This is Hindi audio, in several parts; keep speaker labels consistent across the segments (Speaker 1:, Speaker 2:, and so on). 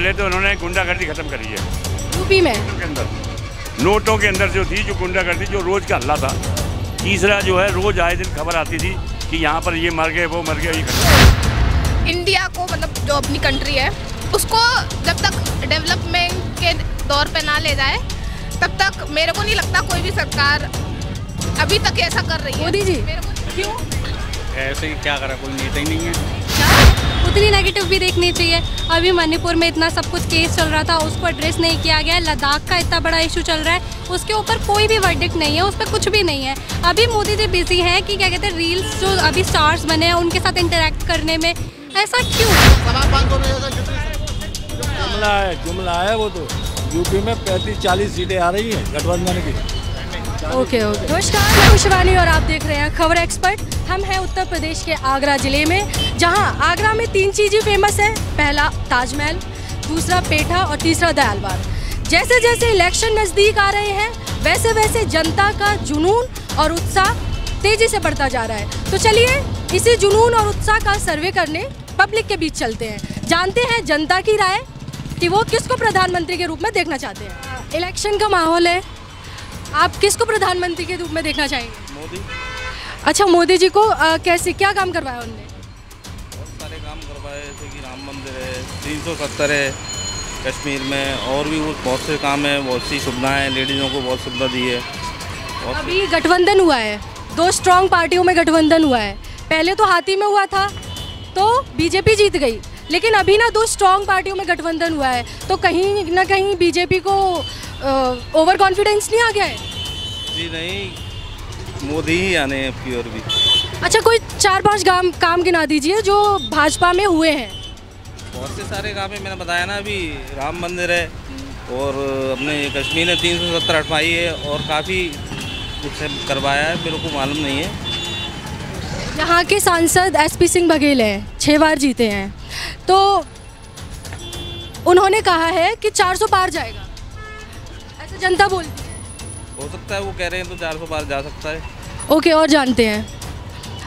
Speaker 1: पहले तो उन्होंने गुंडागर्दी खत्म करी है
Speaker 2: यूपी में
Speaker 1: के अंदर, नोटों के अंदर जो थी जो गुंडागर्दी, जो रोज का हल्ला था। तीसरा जो है रोज आए दिन खबर आती थी कि यहाँ पर ये मर गए, वो मर गए, ये खत्म।
Speaker 3: इंडिया को मतलब जो अपनी कंट्री है उसको जब तक डेवलपमेंट के दौर पे ना ले जाए तब तक मेरे को नहीं लगता कोई भी सरकार अभी तक ऐसा कर रही है।
Speaker 2: मोदी जी
Speaker 3: मेरे को क्यों
Speaker 4: ऐसे ही क्या करा, कोई नेता ही नहीं है।
Speaker 5: उतनी नेगेटिव भी देखनी चाहिए। अभी मणिपुर में इतना सब कुछ केस चल रहा था, उसको एड्रेस नहीं किया गया। लद्दाख का इतना बड़ा इशू चल रहा है, उसके ऊपर कोई भी वर्डिक्ट नहीं है, उस पर कुछ भी नहीं है। अभी मोदी जी बिजी हैं कि क्या कहते हैं, रील्स जो अभी स्टार्स बने हैं उनके साथ इंटरेक्ट करने में। ऐसा क्यों?
Speaker 6: जुमला है वो तो। यूपी में 35-40 सीटें आ रही हैं गठबंधन की।
Speaker 2: ओके। नमस्कार, मैं शिवानी और आप देख रहे हैं खबर एक्सपर्ट। हम हैं उत्तर प्रदेश के आगरा जिले में, जहां आगरा में 3 चीज़ें फेमस हैं। पहला ताजमहल, दूसरा पेठा और तीसरा दयाल बाग। जैसे जैसे इलेक्शन नज़दीक आ रहे हैं वैसे वैसे जनता का जुनून और उत्साह तेज़ी से बढ़ता जा रहा है। तो चलिए इसी जुनून और उत्साह का सर्वे करने पब्लिक के बीच चलते हैं, जानते हैं जनता की राय कि वो किसको प्रधानमंत्री के रूप में देखना चाहते हैं। इलेक्शन का माहौल है, आप किसको प्रधानमंत्री के रूप में देखना चाहेंगे?
Speaker 4: मोदी।
Speaker 2: अच्छा, मोदी जी को कैसे, क्या काम करवाया उन्होंने?
Speaker 4: बहुत सारे काम करवाए, जैसे कि राम मंदिर है, 370 है कश्मीर में, और भी बहुत से काम है, बहुत सी सुविधाएं, लेडीज़ों को बहुत सुविधा दी है।
Speaker 2: अभी गठबंधन हुआ है, 2 स्ट्रॉन्ग पार्टियों में गठबंधन हुआ है। पहले तो हाथी में हुआ था तो बीजेपी जीत गई, लेकिन अभी ना 2 स्ट्रॉन्ग पार्टियों में गठबंधन हुआ है, तो कहीं ना कहीं बीजेपी को ओवर कॉन्फिडेंस नहीं आ गया है?
Speaker 4: जी नहीं, मोदी ही आने हैं अब की और भी।
Speaker 2: अच्छा, कोई 4-5 काम गिना दीजिए जो भाजपा में हुए हैं।
Speaker 4: बहुत से सारे काम है, मैंने बताया ना, अभी राम मंदिर है और अपने कश्मीर में 370 हटवाई है, और काफ़ी कुछ करवाया है, मेरे को मालूम नहीं है।
Speaker 2: यहाँ के सांसद SP सिंह बघेल हैं, 6 बार जीते हैं, तो उन्होंने कहा है कि 400 पार जाएगा, ऐसा जनता बोलती है।
Speaker 4: हो सकता है, वो कह रहे हैं तो 400 पार जा सकता है।
Speaker 2: ओके, और जानते हैं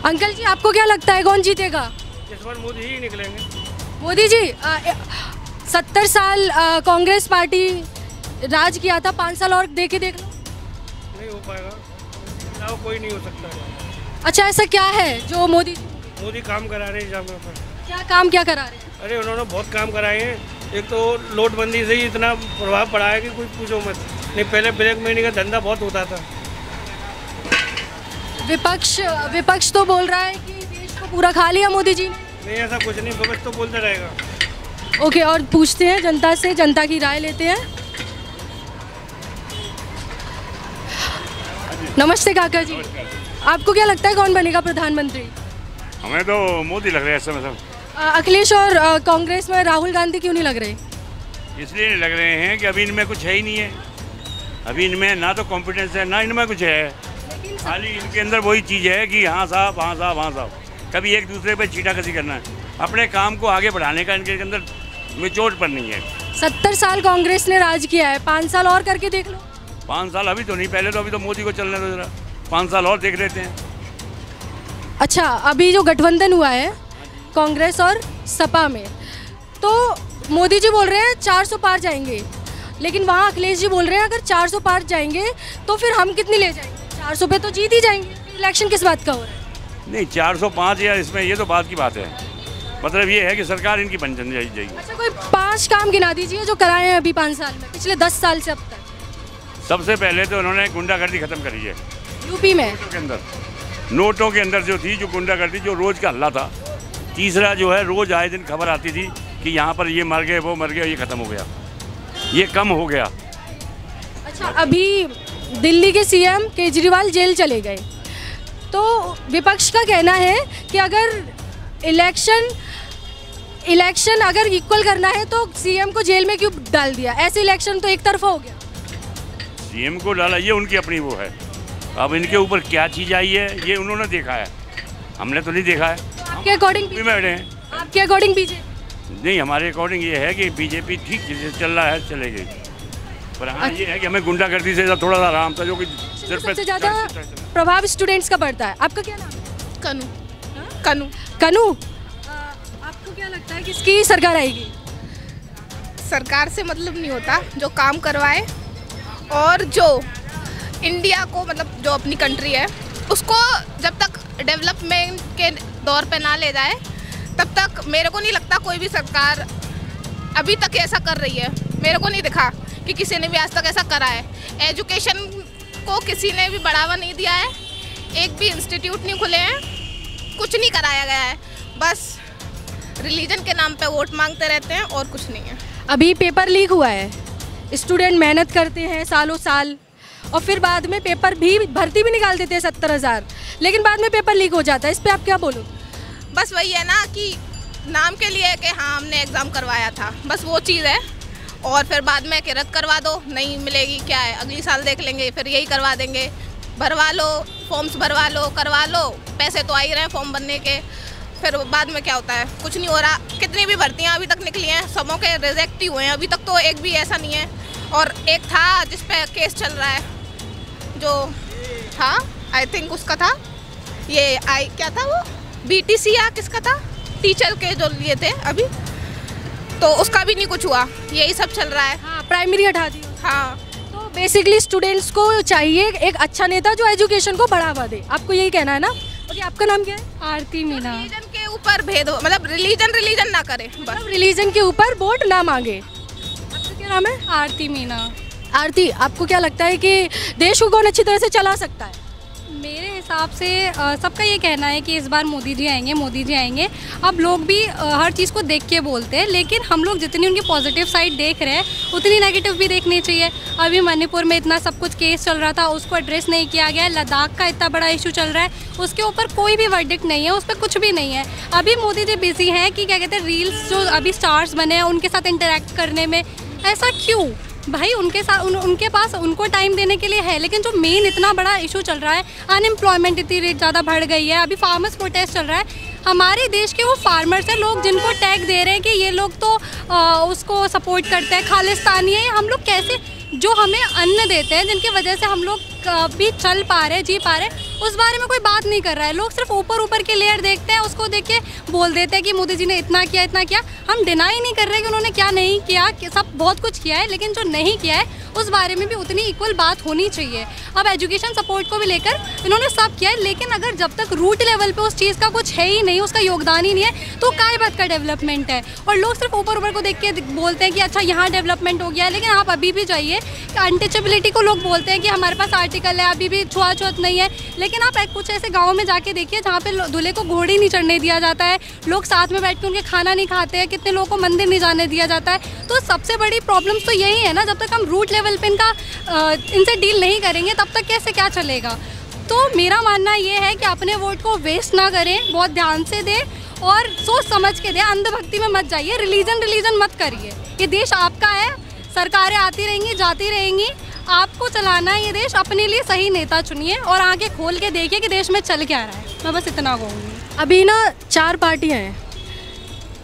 Speaker 2: अंकल जी, आपको क्या लगता है कौन जीतेगा?
Speaker 1: इस बार मोदी ही निकलेंगे।
Speaker 2: मोदी जी, 70 साल कांग्रेस पार्टी राज किया था, 5 साल और दे के देख लो।
Speaker 1: नहीं हो पाएगा, कोई नहीं हो सकता।
Speaker 2: अच्छा, ऐसा क्या है जो मोदी
Speaker 1: काम करा रहे हैं जगह पर?
Speaker 2: क्या करा रहे हैं?
Speaker 1: अरे उन्होंने बहुत काम कराए हैं। एक तो नोटबंदी से ही इतना प्रभाव पड़ा है कि कोई पूछो मत। नहीं, पहले ब्लैक मनी का धंधा बहुत होता था।
Speaker 2: विपक्ष तो बोल रहा है कि देश को पूरा खा लिया मोदी जी ने।
Speaker 1: नहीं, ऐसा कुछ नहीं, विपक्ष तो बोलता रहेगा।
Speaker 2: ओके, और पूछते हैं जनता से, जनता की राय लेते हैं। नमस्ते काका जी, आपको क्या लगता है कौन बनेगा प्रधानमंत्री?
Speaker 1: हमें तो मोदी लग रहे हैं इस समय। सब
Speaker 2: अखिलेश और कांग्रेस में राहुल गांधी क्यों नहीं लग रहे?
Speaker 1: इसलिए नहीं लग रहे हैं कि अभी इनमें कुछ है ही नहीं है। अभी इनमें ना तो कॉम्पिटेंस है, ना इनमें कुछ है। खाली इनके अंदर वही चीज़ है कि हाँ साहब, हाँ साहब, हाँ साहब। कभी एक दूसरे पे छीटाकशी करना है, अपने काम को आगे बढ़ाने का इनके अंदर मेचोट पर नहीं है।
Speaker 2: 70 साल कांग्रेस ने राज किया है, 5 साल और करके देख लो।
Speaker 1: 5 साल अभी तो नहीं, पहले तो अभी तो मोदी को चलने दो जरा, 5 साल और देख लेते हैं।
Speaker 2: अच्छा, अभी जो गठबंधन हुआ है कांग्रेस और सपा में, तो मोदी जी बोल रहे हैं 400 पार जाएंगे, लेकिन वहाँ अखिलेश जी बोल रहे हैं अगर 400 पार जाएंगे तो फिर हम कितनी ले जाएंगे? 400 पे तो जीत ही जाएंगे। इलेक्शन किस बात का हो रहा है?
Speaker 1: नहीं, 405 या इसमें ये तो बात की बात है। मतलब ये है कि सरकार इनकी बन जाएगी।
Speaker 2: अच्छा, कोई 5 काम गिना दीजिए जो कराए हैं अभी 5 साल में, पिछले 10 साल से अब तक।
Speaker 1: सबसे पहले तो उन्होंने गुंडागर्दी खत्म करी है
Speaker 2: यूपी में
Speaker 1: नोटों के अंदर जो थी, जो गुंडागर्दी, जो रोज का हल्ला था। तीसरा जो है रोज आए दिन खबर आती थी कि यहाँ पर ये मर गए, वो मर गए, ये खत्म हो गया, ये कम हो गया।
Speaker 2: अच्छा, अभी दिल्ली के CM केजरीवाल जेल चले गए, तो विपक्ष का कहना है कि अगर इलेक्शन अगर इक्वल करना है तो CM को जेल में क्यों डाल दिया? ऐसे इलेक्शन तो एक तरफा हो गया।
Speaker 1: CM को डाला, ये उनकी अपनी वो है। अब इनके ऊपर क्या चीज़ आई है ये उन्होंने देखा है, हमने तो नहीं देखा है।
Speaker 2: आपके अकॉर्डिंग
Speaker 1: बैठे हैं,
Speaker 2: आपके अकॉर्डिंग बीजेपी?
Speaker 1: नहीं, हमारे अकॉर्डिंग ये है कि बीजेपी ठीक चल रहा है, चलेगी। पर हाँ, ये है कि हमें गुंडागर्दी से थोड़ा सा आराम था, जो कि
Speaker 2: सबसे ज़्यादा प्रभाव स्टूडेंट्स का पड़ता है। आपका क्या नाम है?
Speaker 3: कनू।
Speaker 2: कनू, आपको क्या लगता है किसकी सरकार आएगी?
Speaker 3: सरकार से मतलब नहीं होता, जो काम करवाए और जो इंडिया को मतलब जो अपनी कंट्री है उसको जब तक डेवलपमेंट के दौर पे ना ले जाए तब तक मेरे को नहीं लगता कोई भी सरकार अभी तक ऐसा कर रही है। मेरे को नहीं दिखा कि किसी ने भी आज तक ऐसा करा है। एजुकेशन को किसी ने भी बढ़ावा नहीं दिया है, एक भी इंस्टीट्यूट नहीं खुले हैं, कुछ नहीं कराया गया है, बस रिलीजन के नाम पे वोट मांगते रहते हैं और कुछ नहीं है।
Speaker 2: अभी पेपर लीक हुआ है, स्टूडेंट मेहनत करते हैं सालों साल और फिर बाद में पेपर भी भर्ती भी निकाल देते हैं 70,000, लेकिन बाद में पेपर लीक हो जाता है। इस पे आप क्या बोलो?
Speaker 3: बस वही है ना कि नाम के लिए कि हाँ हमने एग्ज़ाम करवाया था, बस वो चीज़ है। और फिर बाद में कि रद्द करवा दो, नहीं मिलेगी क्या है, अगली साल देख लेंगे, फिर यही करवा देंगे। भरवा लो, फॉर्म्स भरवा लो, करवा लो, पैसे तो आ ही रहे हैं फॉर्म भरने के, फिर बाद में क्या होता है, कुछ नहीं हो रहा। कितनी भी भर्तियाँ अभी तक निकली हैं, सबों के रिजेक्ट ही हुए हैं, अभी तक तो एक भी ऐसा नहीं है। और एक था जिस पे केस चल रहा है, जो था आई थिंक उसका था ये क्या था वो BTC या किसका था, टीचर के जो लिए थे अभी, तो उसका भी नहीं कुछ हुआ, यही सब चल रहा है।
Speaker 2: हाँ, प्राइमरी हटा दी।
Speaker 3: हाँ,
Speaker 2: तो बेसिकली स्टूडेंट्स को चाहिए एक अच्छा नेता जो एजुकेशन को बढ़ावा दे, आपको यही कहना है ना? ओके, आपका नाम क्या है?
Speaker 5: आरती मीना।
Speaker 3: रिलीजन के ऊपर भेद मतलब रिलीजन ना करे, बस
Speaker 2: रिलीजन के ऊपर वोट ना मांगे। आपका क्या नाम है?
Speaker 5: आरती मीना।
Speaker 2: आरती, आपको क्या लगता है कि देश को कौन अच्छी तरह से चला सकता है?
Speaker 5: मेरे हिसाब से सबका ये कहना है कि इस बार मोदी जी आएंगे, मोदी जी आएंगे। अब लोग भी हर चीज़ को देख के बोलते हैं, लेकिन हम लोग जितनी उनकी पॉजिटिव साइड देख रहे हैं उतनी नेगेटिव भी देखनी चाहिए। अभी मणिपुर में इतना सब कुछ केस चल रहा था, उसको एड्रेस नहीं किया गया। लद्दाख का इतना बड़ा इशू चल रहा है, उसके ऊपर कोई भी वर्डिक्ट नहीं है, उस पर कुछ भी नहीं है। अभी मोदी जी बिजी हैं कि क्या कहते हैं, रील्स जो अभी स्टार्स बने हैं उनके साथ इंटरेक्ट करने में। ऐसा क्यों भाई? उनके साथ उनके पास उनको टाइम देने के लिए है, लेकिन जो मेन इतना बड़ा इशू चल रहा है, अनएम्प्लॉयमेंट इतनी रेट ज़्यादा बढ़ गई है, अभी फार्मर्स प्रोटेस्ट चल रहा है। हमारे देश के वो फार्मर्स हैं, लोग जिनको टैग दे रहे हैं कि ये लोग तो उसको सपोर्ट करते हैं, खालिस्तानी है। हम लोग कैसे, जो हमें अन्न देते हैं, जिनकी वजह से हम लोग भी चल पा रहे, जी पा रहे, उस बारे में कोई बात नहीं कर रहा है। लोग सिर्फ ऊपर के लेयर देखते हैं, उसको देख के बोल देते हैं कि मोदी जी ने इतना किया, इतना किया। हम डिनाई नहीं कर रहे कि उन्होंने क्या नहीं किया, कि सब बहुत कुछ किया है, लेकिन जो नहीं किया है उस बारे में भी उतनी इक्वल बात होनी चाहिए। अब एजुकेशन सपोर्ट को भी लेकर इन्होंने सब किया है, लेकिन अगर जब तक रूट लेवल पे उस चीज़ का कुछ है ही नहीं, उसका योगदान ही नहीं है, तो काय बात का डेवलपमेंट है। और लोग सिर्फ ऊपर को देख के बोलते हैं कि अच्छा यहाँ डेवलपमेंट हो गया है, लेकिन आप अभी भी जाइए, अनटचेबिलिटी को लोग बोलते हैं कि हमारे पास आर्टिकल है, अभी भी छुआछूत नहीं है, लेकिन आप कुछ ऐसे गाँव में जाके देखिए जहाँ पे दूल्हे को घोड़ी नहीं चढ़ने दिया जाता है, लोग साथ में बैठ के उनके खाना नहीं खाते हैं, कितने लोगों को मंदिर नहीं जाने दिया जाता है। तो सबसे बड़ी प्रॉब्लम्स तो यही है ना, जब तक हम रूट लेवल पे इनसे डील नहीं करेंगे तब तक कैसे क्या चलेगा। तो मेरा मानना ये है कि अपने वोट को वेस्ट ना करें, बहुत ध्यान से दें और सोच समझ के दें, अंधभक्ति में मत जाइए, रिलीजन मत करिए। ये देश आपका है, सरकारें आती रहेंगी जाती रहेंगी, आपको चलाना है ये देश, अपने लिए सही नेता चुनिए और आगे खोल के देखिए कि देश में चल क्या रहा है। मैं बस इतना कहूँगी।
Speaker 2: अभी ना 4 पार्टियां हैं,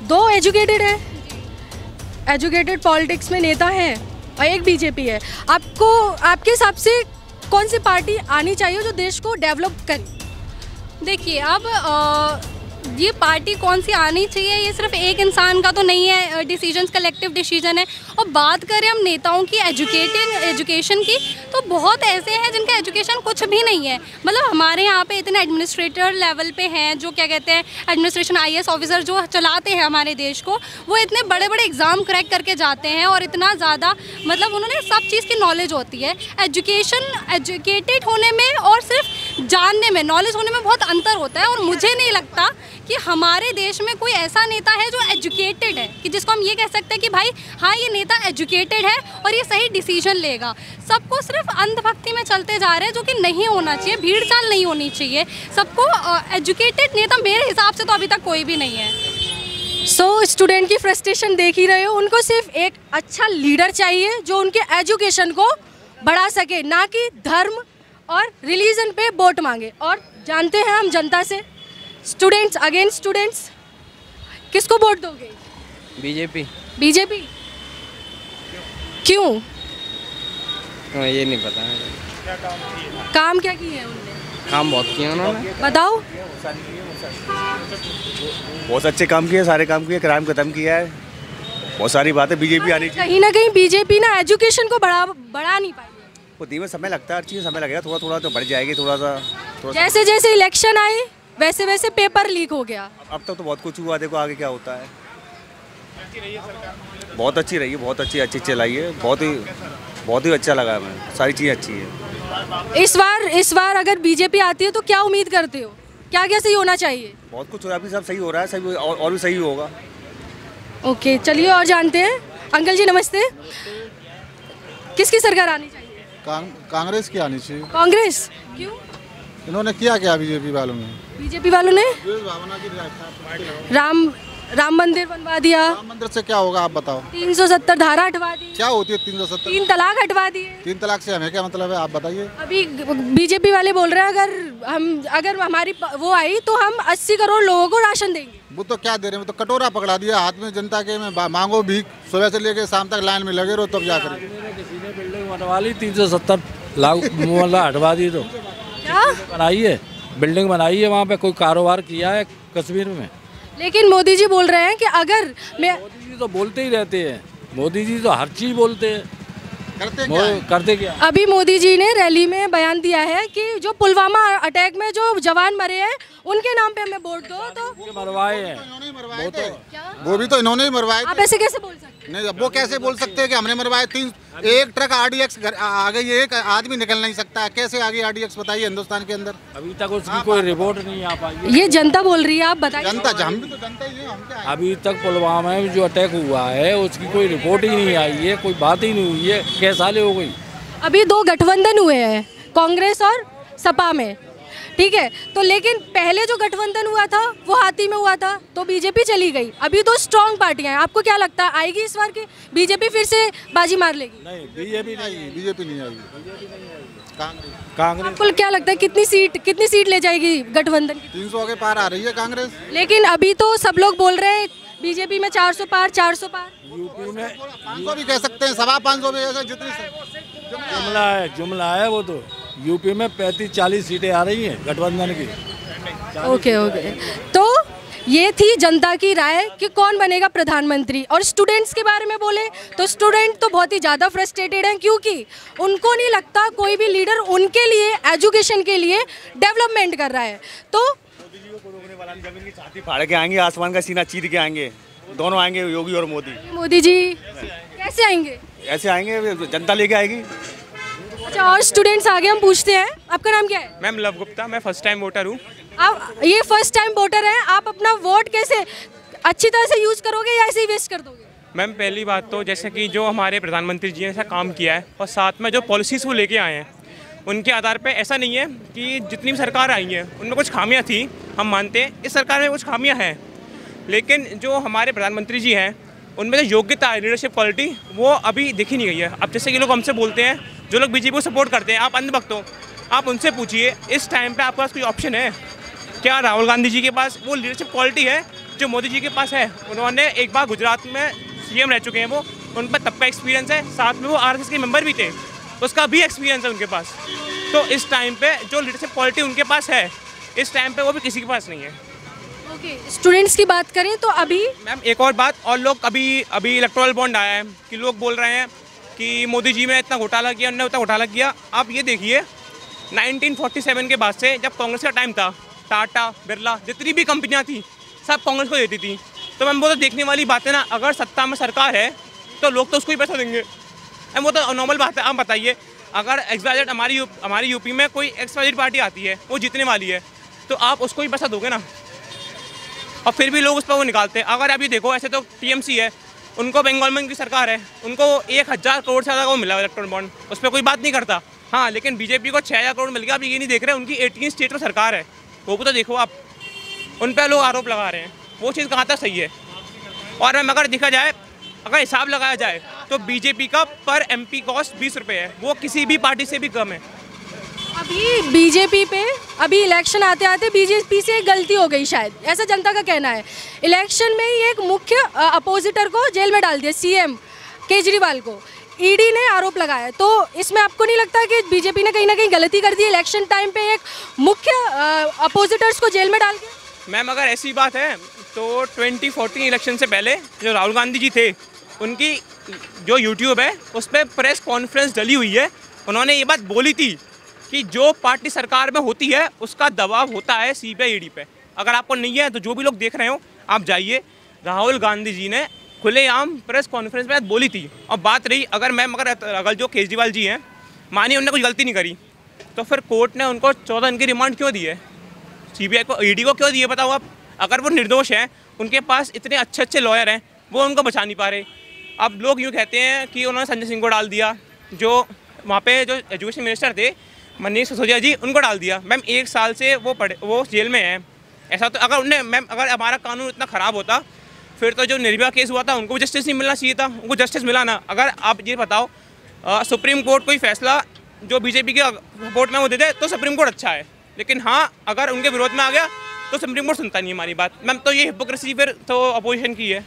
Speaker 2: 2 एजुकेटेड है, एजुकेटेड पॉलिटिक्स में नेता हैं और एक बीजेपी है। आपको आपके हिसाब से कौन सी पार्टी आनी चाहिए जो देश को डेवलप करे?
Speaker 5: देखिए, अब ये पार्टी कौन सी आनी चाहिए, ये सिर्फ एक इंसान का तो नहीं है, डिसीजंस कलेक्टिव डिसीजन है। और बात करें हम नेताओं की एजुकेशन की, तो बहुत ऐसे हैं जिनका एजुकेशन कुछ भी नहीं है। मतलब हमारे यहाँ पे इतने एडमिनिस्ट्रेटर लेवल पे हैं, जो क्या कहते हैं एडमिनिस्ट्रेशन IAS ऑफिसर जो चलाते हैं हमारे देश को, वो इतने बड़े बड़े एग्ज़ाम क्रैक करके जाते हैं और इतना ज़्यादा मतलब उन्होंने सब चीज़ की नॉलेज होती है। एजुकेटेड होने में और सिर्फ जानने में, नॉलेज होने में बहुत अंतर होता है। और मुझे नहीं लगता कि हमारे देश में कोई ऐसा नेता है जो एजुकेटेड है, कि जिसको हम ये कह सकते हैं कि भाई हाँ ये नेता एजुकेटेड है और ये सही डिसीजन लेगा। सबको सिर्फ अंधभक्ति में चलते जा रहे हैं, जो कि नहीं होना चाहिए, भीड़ चाल नहीं होनी चाहिए। सबको एजुकेटेड नेता मेरे हिसाब से तो अभी तक कोई भी नहीं है।
Speaker 2: स्टूडेंट की फ्रस्ट्रेशन देख ही रहे हो, उनको सिर्फ एक अच्छा लीडर चाहिए जो उनके एजुकेशन को बढ़ा सके, ना कि धर्म और रिलीजन पे वोट मांगे। और जानते हैं हम जनता से, स्टूडेंट्स अगेंस्ट स्टूडेंट्स, किसको वोट दोगे? बीजेपी। क्यों?
Speaker 7: ये नहीं पता है।
Speaker 2: काम क्या किए हैं उन्होंने?
Speaker 7: काम बहुत किए उन्होंने।
Speaker 2: बताओ।
Speaker 8: बहुत अच्छे काम किए, सारे काम किए, क्राइम खत्म किया है, बहुत सारी बातें बीजेपी आनी चाहिए।
Speaker 2: कहीं ना कहीं बीजेपी ना एजुकेशन को बढ़ा नहीं पाई है।
Speaker 8: वो धीमे समय लगता है, हर चीज़ समय लगेगा, थोड़ा थोड़ा तो बढ़ जाएगी, थोड़ा सा।
Speaker 2: जैसे जैसे इलेक्शन आए वैसे वैसे पेपर लीक हो गया।
Speaker 8: अब तक तो बहुत कुछ हुआ, देखो आगे क्या होता है। बहुत अच्छी रही है, बहुत अच्छी चलाई है, बहुत ही अच्छा लगा हमें, सारी चीज़ें अच्छी है।
Speaker 2: इस बार अगर बीजेपी आती है तो क्या उम्मीद करते हो, क्या क्या सही होना चाहिए?
Speaker 8: बहुत कुछ हो रहा है, अभी सब सही हो रहा है, सही और भी सही होगा।
Speaker 2: ओके, चलिए और जानते हैं। अंकल जी नमस्ते। किसकी सरकार आनी चाहिए?
Speaker 9: कांग्रेस की आनी चाहिए।
Speaker 2: कांग्रेस क्यों?
Speaker 9: इन्होंने किया क्या बीजेपी वालों ने?
Speaker 2: बीजेपी वालों ने राम मंदिर बनवा दिया।
Speaker 9: राम मंदिर से क्या होगा आप बताओ?
Speaker 2: 370 धारा हटवा दी।
Speaker 9: क्या होती है 370?
Speaker 2: 3 तलाक हटवा दिए।
Speaker 9: 3 तलाक से हमें क्या मतलब है, आप बताइए।
Speaker 2: अभी बीजेपी वाले बोल रहे हैं अगर हमारी वो आई तो हम 80 करोड़ लोगों को राशन देंगे।
Speaker 9: वो तो क्या दे रहे हैं, वो तो कटोरा पकड़ा दिया हाथ में जनता के, में मांगो भी, सुबह से लेके शाम तक लाइन में लगे रहो तब जा कर।
Speaker 6: किसी ने बिल्डिंग बनवा ली 370 लाख हटवा दी, तो
Speaker 2: क्या
Speaker 6: बनाई है, बिल्डिंग बनाई है, वहाँ पे कोई कारोबार किया है कश्मीर में?
Speaker 2: लेकिन मोदी जी बोल रहे हैं कि अगर
Speaker 6: मोदी जी तो बोलते ही रहते हैं, मोदी जी तो हर चीज बोलते हैं, करते क्या?
Speaker 2: अभी मोदी जी ने रैली में बयान दिया है कि जो पुलवामा अटैक में जो जवान मरे हैं उनके नाम पे हमें वोट दो। तो
Speaker 6: मरवाए हैं,
Speaker 9: वो भी तो इन्होंने ही मरवाए।
Speaker 2: आप ऐसे कैसे बोल सकते?
Speaker 9: नहीं, अब वो कैसे बोल सकते हैं कि हमने मरवाए? 1 ट्रक RDX आ गई, एक आदमी निकल नहीं सकता, कैसे आ गई RDX बताइए हिंदुस्तान के अंदर?
Speaker 6: अभी तक उसकी कोई रिपोर्ट नहीं आ पाई।
Speaker 2: ये जनता बोल रही है, आप बताइए।
Speaker 9: जनता, हम भी तो जनता ही है, हम क्या है?
Speaker 6: अभी तक पुलवामा में जो अटैक हुआ है उसकी कोई रिपोर्ट ही नहीं आई है, कोई बात ही नहीं हुई है, कैसे साले हो गई?
Speaker 2: अभी 2 गठबंधन हुए हैं कांग्रेस और सपा में, ठीक है, तो लेकिन पहले जो गठबंधन हुआ था वो हाथी में हुआ था तो बीजेपी चली गई। अभी 2 स्ट्रॉन्ग पार्टियां हैं, आपको क्या लगता है आएगी इस बार की बीजेपी फिर से बाजी मार लेगी?
Speaker 6: नहीं, बीजेपी नहीं
Speaker 9: आएगी।
Speaker 6: कांग्रेस।
Speaker 2: आपको क्या लगता है कितनी सीट ले जाएगी गठबंधन की?
Speaker 9: 300 के पार आ रही है कांग्रेस।
Speaker 2: लेकिन अभी तो सब लोग बोल रहे हैं बीजेपी में 400 पार।
Speaker 6: यूपी में
Speaker 9: 500 भी कह सकते हैं, 550 में, ऐसे जितनी
Speaker 6: जुमला है वो तो। यूपी में 35-40 सीटें आ रही हैं गठबंधन की।
Speaker 2: ओके, तो ये थी जनता की राय कि कौन बनेगा प्रधानमंत्री। और स्टूडेंट्स के बारे में बोले तो स्टूडेंट तो बहुत ही ज़्यादा फ्रस्ट्रेटेड हैं, क्योंकि उनको नहीं लगता कोई भी लीडर उनके लिए एजुकेशन के लिए डेवलपमेंट कर रहा है। तो
Speaker 8: जमीन की छाती फाड़ के आएंगे, आसमान का सीना चीर के आएंगे, दोनों आएंगे, योगी और मोदी
Speaker 2: जी कैसे आएंगे?
Speaker 8: ऐसे आएंगे, जनता लेके आएगी।
Speaker 2: अच्छा, और स्टूडेंट्स आगे हम पूछते हैं, आपका नाम क्या है?
Speaker 10: मैम लव गुप्ता, मैं फर्स्ट टाइम वोटर हूँ।
Speaker 2: आप ये फर्स्ट टाइम वोटर हैं, आप अपना वोट कैसे अच्छी तरह से यूज़ करोगे या ऐसे ही वेस्ट कर दोगे?
Speaker 10: मैम पहली बात तो जैसे कि जो हमारे प्रधानमंत्री जी ने ऐसा काम किया है और साथ में जो पॉलिसीज़ वो लेके आए हैं उनके आधार पे ऐसा नहीं है कि जितनी भी सरकार आई है उनमें कुछ खामियां थी, हम मानते हैं इस सरकार में कुछ खामियां हैं, लेकिन जो हमारे प्रधानमंत्री जी हैं उनमें जो योग्यता है, लीडरशिप क्वालिटी, वो अभी दिखी नहीं गई है। अब जैसे कि लोग हमसे बोलते हैं, जो लोग बीजेपी को सपोर्ट करते हैं, आप अंधभक्त हो, आप उनसे पूछिए इस टाइम पे आपके पास कोई ऑप्शन है क्या? राहुल गांधी जी के पास वो लीडरशिप क्वालिटी है जो मोदी जी के पास है? उन्होंने एक बार गुजरात में CM रह चुके हैं, वो उन पर तब का एक्सपीरियंस है, साथ में वो RSS के मेंबर भी थे, उसका भी एक्सपीरियंस है उनके पास। तो इस टाइम पे जो लीडरशिप क्वालिटी उनके पास है, इस टाइम पे वो भी किसी के पास नहीं है।
Speaker 2: ओके, स्टूडेंट्स की बात करें तो अभी
Speaker 10: मैम एक और बात, और लोग अभी इलेक्टोरल बॉन्ड आया है कि लोग बोल रहे हैं कि मोदी जी ने इतना घोटाला किया, उन्होंने उतना घोटाला किया। आप ये देखिए 1947 के बाद से जब कांग्रेस का टाइम था, टाटा, बिरला, जितनी भी कंपनियां थी सब कांग्रेस को देती थी। तो मैम वो तो देखने वाली बात है ना, अगर सत्ता में सरकार है तो लोग तो उसको ही पैसा देंगे, वो तो नॉर्मल बात है। आप बताइए अगर XYZ हमारी यूपी में कोई XYZ पार्टी आती है, वो जीतने वाली है, तो आप उसको ही पैसा दोगे ना, और फिर भी लोग उस पर वो निकालते हैं। अगर अभी देखो ऐसे तो TMC है, उनको बंगाल में की सरकार है, उनको 1000 करोड़ से ज़्यादा वो मिला इलेक्ट्रॉन बॉन्ड, उस पर कोई बात नहीं करता। हाँ, लेकिन बीजेपी को 6000 करोड़ मिल गया। आप ये नहीं देख रहे उनकी 18 स्टेट में सरकार है, वो भी तो देखो आप, उन पर लोग आरोप लगा रहे हैं, वो चीज़ कहाँ तक सही है? और मैम अगर देखा जाए, अगर हिसाब लगाया जाए तो बीजेपी का पर MP कॉस्ट 20 रुपये है, वो किसी भी पार्टी से भी कम है।
Speaker 2: अभी बीजेपी पे अभी इलेक्शन आते आते बीजेपी से एक गलती हो गई शायद, ऐसा जनता का कहना है। इलेक्शन में ही एक मुख्य अपोजिटर को जेल में डाल दिया, CM केजरीवाल को ED ने आरोप लगाया। तो इसमें आपको नहीं लगता कि बीजेपी ने कहीं ना कहीं गलती कर दी इलेक्शन टाइम पे एक मुख्य अपोजिटर्स को जेल में डाल के?
Speaker 10: मैम अगर ऐसी बात है तो 2014 इलेक्शन से पहले जो राहुल गांधी जी थे उनकी जो यूट्यूब है उस पर प्रेस कॉन्फ्रेंस डली हुई है। उन्होंने ये बात बोली थी कि जो पार्टी सरकार में होती है उसका दबाव होता है CBI ED पे। अगर आपको नहीं है तो जो भी लोग देख रहे हो आप जाइए, राहुल गांधी जी ने खुलेआम प्रेस कॉन्फ्रेंस में बोली थी। और बात रही अगर जो केजरीवाल जी हैं, मानिए उन्होंने कुछ गलती नहीं करी, तो फिर कोर्ट ने उनको 14 दिन की रिमांड क्यों दी है? CBI को, ED को क्यों दी है बताओ आप? अगर वो निर्दोष हैं, उनके पास इतने अच्छे लॉयर हैं, वो उनको बचा नहीं पा रहे। अब लोग यूँ कहते हैं कि उन्होंने संजय सिंह को डाल दिया, जो वहाँ पे जो एजुकेशन मिनिस्टर थे मनीष सिसोदिया जी, उनको डाल दिया। मैम 1 साल से वो जेल में हैं। ऐसा तो अगर हमारा कानून इतना ख़राब होता फिर तो जो निर्भया केस हुआ था उनको जस्टिस नहीं मिलना चाहिए था, उनको जस्टिस मिला ना। अगर आप ये बताओ सुप्रीम कोर्ट कोई फैसला जो बीजेपी के सपोर्ट में वो दे दे तो सुप्रीम कोर्ट अच्छा है, लेकिन हाँ अगर उनके विरोध में आ गया तो सुप्रीम कोर्ट सुनता नहीं हमारी बात। मैम तो ये हिपोक्रेसी फिर तो अपोजिशन की है।